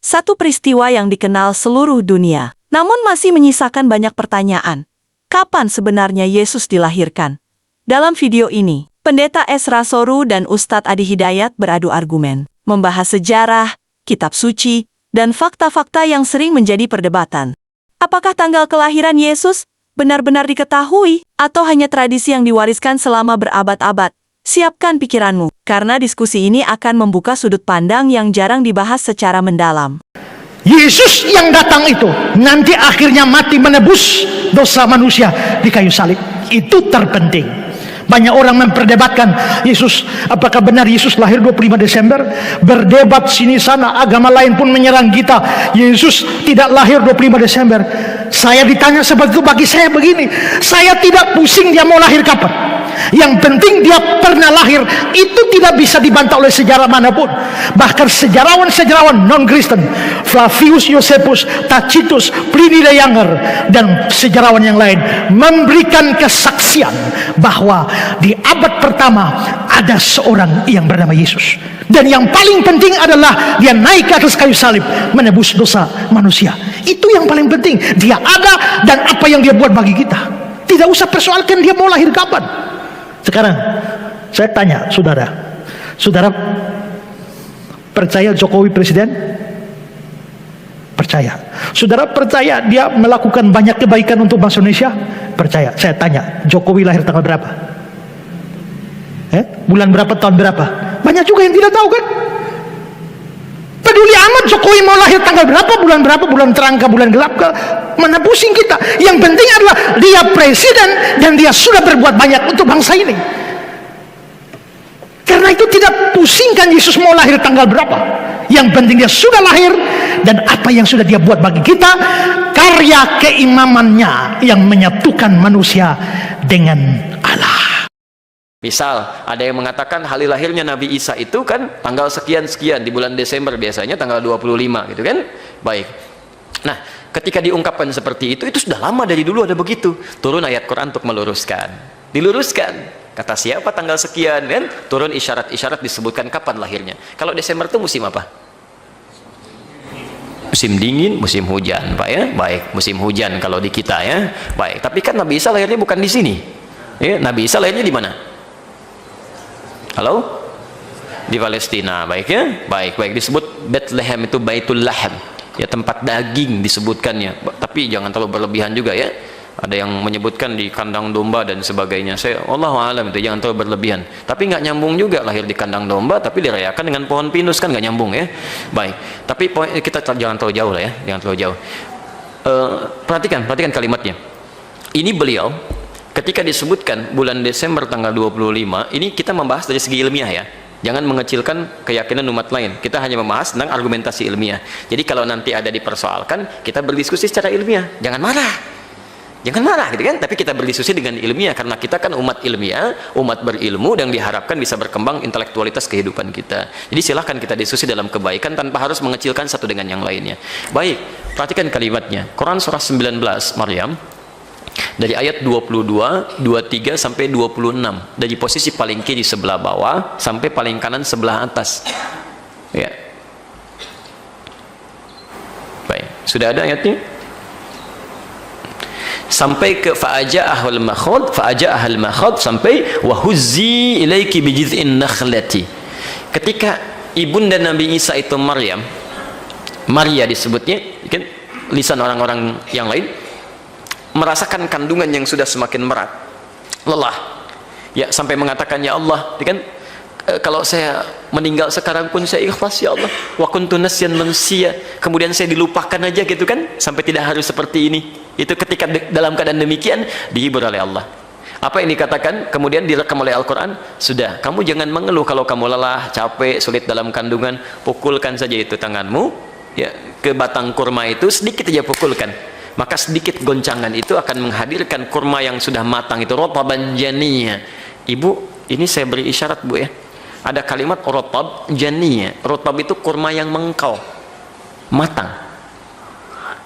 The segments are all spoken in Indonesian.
Satu peristiwa yang dikenal seluruh dunia, namun masih menyisakan banyak pertanyaan. Kapan sebenarnya Yesus dilahirkan? Dalam video ini, Pendeta Esra Soru dan Ustadz Adi Hidayat beradu argumen, membahas sejarah, kitab suci, dan fakta-fakta yang sering menjadi perdebatan. Apakah tanggal kelahiran Yesus benar-benar diketahui, atau hanya tradisi yang diwariskan selama berabad-abad? Siapkan pikiranmu, karena diskusi ini akan membuka sudut pandang yang jarang dibahas secara mendalam. Yesus yang datang itu nanti akhirnya mati menebus dosa manusia di kayu salib. Itu terpenting. Banyak orang memperdebatkan Yesus, apakah benar Yesus lahir 25 Desember? Berdebat sini sana, agama lain pun menyerang kita. Yesus tidak lahir 25 Desember. Saya ditanya seperti itu, bagi saya begini, saya tidak pusing dia mau lahir kapan. Yang penting dia pernah lahir. Itu tidak bisa dibantah oleh sejarah manapun. Bahkan sejarawan-sejarawan non-Kristen, Flavius Josephus, Tacitus, Pliny the Younger, dan sejarawan yang lain memberikan kesaksian bahwa di abad pertama ada seorang yang bernama Yesus. Dan yang paling penting adalah dia naik ke atas kayu salib menebus dosa manusia. Itu yang paling penting. Dia ada dan apa yang dia buat bagi kita. Tidak usah persoalkan dia mau lahir kapan. Sekarang saya tanya saudara, saudara percaya Jokowi presiden? Percaya. Saudara percaya dia melakukan banyak kebaikan untuk bangsa Indonesia? Percaya. Saya tanya, Jokowi lahir tanggal berapa? Bulan berapa, tahun berapa? Banyak juga yang tidak tahu kan? Peduli amat Jokowi mau lahir tanggal berapa, bulan terang ke bulan gelap ke, mana pusing kita. Yang penting adalah dia presiden dan dia sudah berbuat banyak untuk bangsa ini. Karena itu tidak pusingkan Yesus mau lahir tanggal berapa. Yang penting dia sudah lahir dan apa yang sudah dia buat bagi kita, karya keimamannya yang menyatukan manusia dengan Allah. Misal, ada yang mengatakan hari lahirnya Nabi Isa itu kan tanggal sekian-sekian di bulan Desember, biasanya tanggal 25 gitu kan. Baik. Nah, ketika diungkapkan seperti itu sudah lama, dari dulu ada begitu. Turun ayat Quran untuk meluruskan. Diluruskan. Kata siapa tanggal sekian kan? Turun isyarat-isyarat disebutkan kapan lahirnya. Kalau Desember itu musim apa? Musim dingin, musim hujan, Pak ya. Baik, musim hujan kalau di kita ya. Baik, tapi kan Nabi Isa lahirnya bukan di sini. Ya, Nabi Isa lahirnya di mana? Halo? Di Palestina, baik ya? Baik, disebut Bethlehem itu Baitul Laham. Ya, tempat daging disebutkannya. Tapi jangan terlalu berlebihan juga ya. Ada yang menyebutkan di kandang domba dan sebagainya. Allahu a'lam, itu jangan terlalu berlebihan. Tapi nggak nyambung juga lahir di kandang domba tapi dirayakan dengan pohon pinus, kan nggak nyambung ya. Baik. Tapi kita jangan terlalu jauh lah ya, jangan terlalu jauh. Perhatikan kalimatnya. Ini beliau ketika disebutkan bulan Desember tanggal 25, ini kita membahas dari segi ilmiah ya. Jangan mengecilkan keyakinan umat lain. Kita hanya membahas tentang argumentasi ilmiah. Jadi kalau nanti ada dipersoalkan, kita berdiskusi secara ilmiah. Jangan marah gitu kan. Tapi kita berdiskusi dengan ilmiah, karena kita kan umat ilmiah, umat berilmu, dan diharapkan bisa berkembang intelektualitas kehidupan kita. Jadi silahkan kita diskusi dalam kebaikan tanpa harus mengecilkan satu dengan yang lainnya. Baik, perhatikan kalimatnya. Quran surah 19 Maryam, dari ayat 22, 23 sampai 26, dari posisi paling kiri sebelah bawah sampai paling kanan sebelah atas ya. Baik, sudah ada ayatnya sampai ke fa'aja'ahul makhad sampai wahuzzi ilaiki bijiz'in nakhlati. Ketika ibunda Nabi Isa itu Maria disebutnya kan, lisan orang-orang yang lain, merasakan kandungan yang sudah semakin berat, lelah ya, sampai mengatakan, ya Allah kan, kalau saya meninggal sekarang pun saya ikhlas ya Allah, wa kuntu nasyan mansiya, kemudian saya dilupakan aja gitu kan, sampai tidak harus seperti ini. Itu ketika dalam keadaan demikian dihibur oleh Allah. Apa yang dikatakan kemudian direkam oleh Al-Quran, sudah, kamu jangan mengeluh kalau kamu lelah, capek, sulit dalam kandungan, pukulkan saja itu tanganmu ya ke batang kurma itu, sedikit aja pukulkan, maka sedikit goncangan itu akan menghadirkan kurma yang sudah matang itu, rotaban janiyah. Ibu, ini saya beri isyarat Bu ya, ada kalimat rotab janiyah. Rotab itu kurma yang mengkau, matang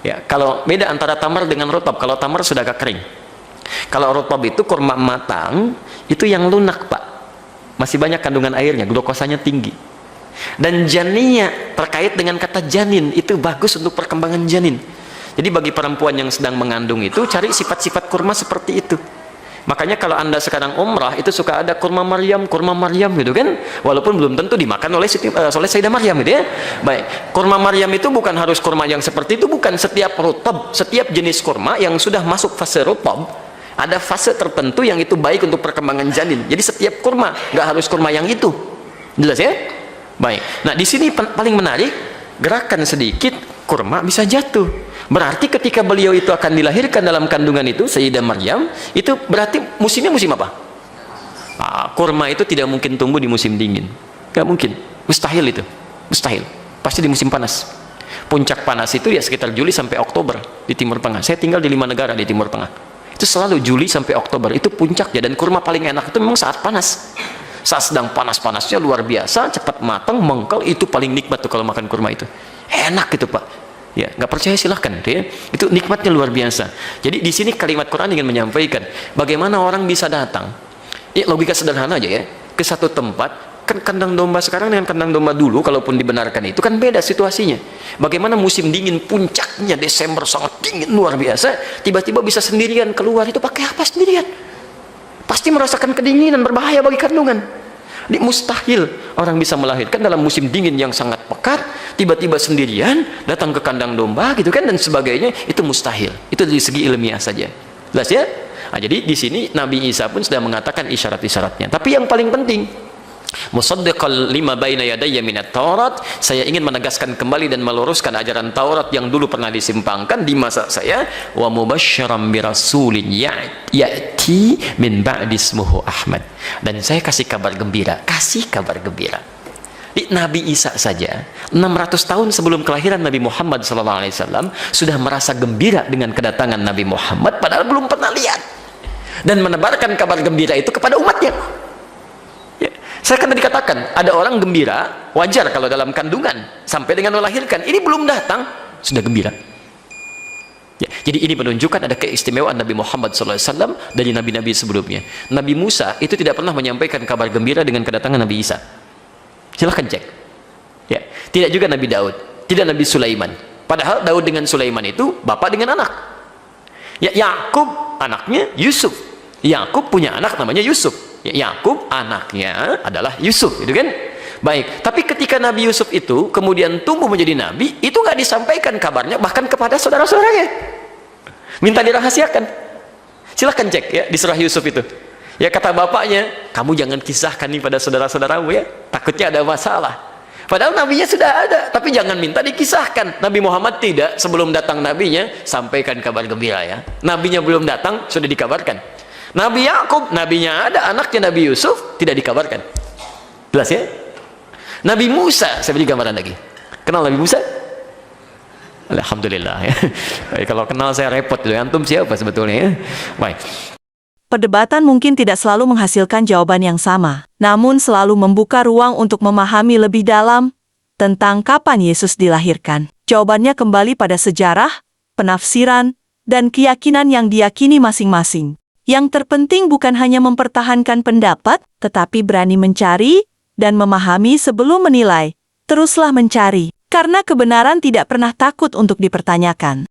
ya. Kalau beda antara tamar dengan rotab, kalau tamar sudah agak kering, kalau rotab itu kurma matang, itu yang lunak Pak, masih banyak kandungan airnya, glukosanya tinggi. Dan janinnya terkait dengan kata janin, itu bagus untuk perkembangan janin. Jadi bagi perempuan yang sedang mengandung itu, cari sifat-sifat kurma seperti itu. Makanya kalau Anda sekarang umrah, itu suka ada kurma Maryam gitu kan. Walaupun belum tentu dimakan oleh Sayyidah Maryam gitu ya. Baik, kurma Maryam itu bukan harus kurma yang seperti itu, bukan. Setiap rutab, setiap jenis kurma yang sudah masuk fase rutab, ada fase tertentu yang itu baik untuk perkembangan janin. Jadi setiap kurma, nggak harus kurma yang itu. Jelas ya? Baik. Nah, di sini paling menarik, gerakan sedikit, kurma bisa jatuh. Berarti ketika beliau itu akan dilahirkan dalam kandungan itu, Sayyidah Maryam, itu berarti musimnya musim apa? Kurma itu tidak mungkin tumbuh di musim dingin. Nggak mungkin. Mustahil itu. Mustahil. Pasti di musim panas. Puncak panas itu ya sekitar Juli sampai Oktober di Timur Tengah. Saya tinggal di 5 negara di Timur Tengah. Itu selalu Juli sampai Oktober. Itu puncaknya. Dan kurma paling enak itu memang saat panas. Saat sedang panas-panasnya luar biasa, cepat matang, mengkel, itu paling nikmat tuh kalau makan kurma itu. Enak gitu Pak. Ya, nggak percaya silahkan, ya. Itu nikmatnya luar biasa. Jadi di sini kalimat Quran ingin menyampaikan bagaimana orang bisa datang. Ya, logika sederhana aja ya, ke satu tempat. Kan kandang domba sekarang dengan kandang domba dulu, kalaupun dibenarkan itu kan beda situasinya. Bagaimana musim dingin puncaknya Desember sangat dingin luar biasa, tiba-tiba bisa sendirian keluar, itu pakai apa sendirian? Pasti merasakan kedinginan, berbahaya bagi kandungan. Mustahil orang bisa melahirkan dalam musim dingin yang sangat pekat, tiba-tiba sendirian datang ke kandang domba gitu kan, dan sebagainya. Itu mustahil. Itu dari segi ilmiah saja. Jelas ya? Nah, jadi di sini Nabi Isa pun sudah mengatakan isyarat-isyaratnya. Tapi yang paling penting, musaddiqal lima baina yadayya minat Taurat, saya ingin menegaskan kembali dan meluruskan ajaran Taurat yang dulu pernah disimpangkan di masa saya, wa mubasysyiran birasulin ya'ti min ba'di ismuhu Ahmad, dan saya kasih kabar gembira, di Nabi Isa saja 600 tahun sebelum kelahiran Nabi Muhammad SAW sudah merasa gembira dengan kedatangan Nabi Muhammad, padahal belum pernah lihat, dan menebarkan kabar gembira itu kepada umatnya. Saya kan tadi katakan, ada orang gembira, wajar kalau dalam kandungan, sampai dengan melahirkan, ini belum datang, sudah gembira. Ya, jadi ini menunjukkan ada keistimewaan Nabi Muhammad SAW dari nabi-nabi sebelumnya. Nabi Musa itu tidak pernah menyampaikan kabar gembira dengan kedatangan Nabi Isa. Silahkan cek. Ya, tidak juga Nabi Daud, tidak Nabi Sulaiman. Padahal Daud dengan Sulaiman itu bapak dengan anak. Ya, Yakub anaknya Yusuf. Yakub punya anak namanya Yusuf. Yakub anaknya adalah Yusuf, itu kan? Baik, tapi ketika Nabi Yusuf itu kemudian tumbuh menjadi nabi, itu nggak disampaikan kabarnya bahkan kepada saudara-saudaranya. Minta dirahasiakan. Silahkan cek ya di surah Yusuf itu. Ya, kata bapaknya, kamu jangan kisahkan nih pada saudara-saudaramu ya, takutnya ada masalah. Padahal nabinya sudah ada, tapi jangan minta dikisahkan. Nabi Muhammad tidak, sebelum datang nabinya, sampaikan kabar gembira ya. Nabinya belum datang, sudah dikabarkan. Nabi Yakub, nabinya ada, anaknya Nabi Yusuf tidak dikabarkan. Jelas ya? Nabi Musa, saya beri gambaran lagi. Kenal Nabi Musa? Alhamdulillah ya. Kalau kenal saya repot, antum siapa sebetulnya ya? Baik. Perdebatan mungkin tidak selalu menghasilkan jawaban yang sama, namun selalu membuka ruang untuk memahami lebih dalam tentang kapan Yesus dilahirkan. Jawabannya kembali pada sejarah, penafsiran, dan keyakinan yang diyakini masing-masing. Yang terpenting bukan hanya mempertahankan pendapat, tetapi berani mencari dan memahami sebelum menilai. Teruslah mencari, karena kebenaran tidak pernah takut untuk dipertanyakan.